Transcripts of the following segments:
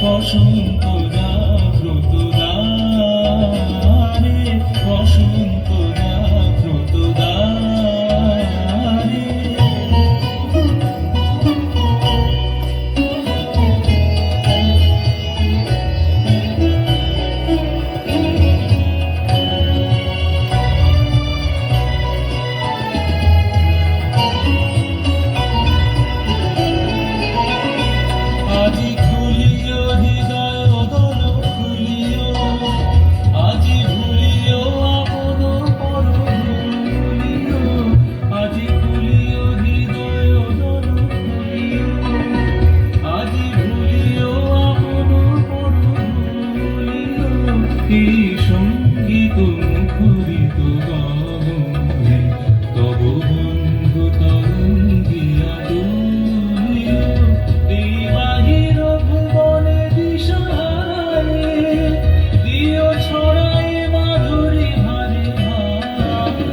বসন্ত জাগ্রত দ্বারে, বসন্ত জাগ্রত দ্বারে। আজি খুলিও হৃদয় দল খুলিও, আজি ভুলিও আপন পর ভুলিও, আজি খুলিও হৃদয় দল খুলিও, আজি ভুলিও আপন পর ভুলিও। এই সঙ্গীত মুখরিত গগনে তব বন্ধু তরঙ্গিয়া দুলিও। এই বাহির ভুবনে দিশাহারে দিও ছড়াই মাধুরী হারে হারে।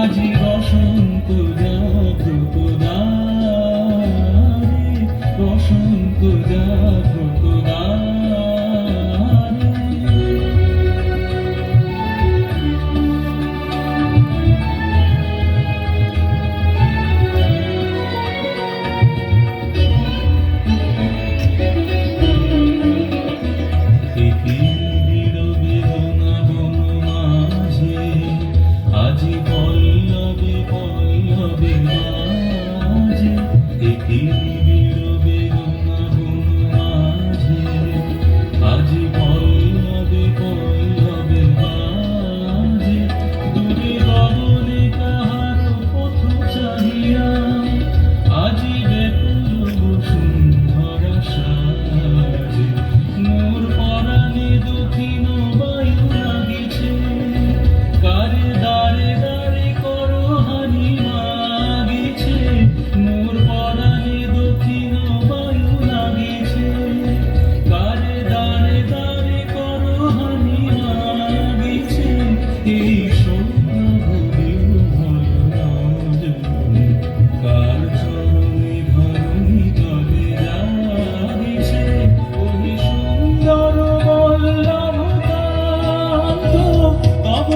আজি বসন্ত জাগ্রত দ্বারে, বসন্ত জাগ্রত দ্বারে। আজি পল্লবে পল্লবে মাঝে, নীরবে রঙা বন মাঝে, আজি পল্লবে পল্লবে মাঝে। দূরে গগনে কাহার পথ চাহিয়া, আজি ব্যাকুল বসুন্ধরা সাজে। মোর পরাণে দক্ষিণ বায়ু লাগিছে, কারে দাঁড়ে দাঁড়ে করো হানি মাগিছে। মোর পরাণে দক্ষিণ বায়ু লাগিছে, কারে দাঁড়ে দাঁড়ে করো হানি মাগিছে। এই সৌরভেও ভালো রজনী, কার চরণে ধরণী তলে জাগিছে। ওহে সুন্দর বল্লভ কান্ত তব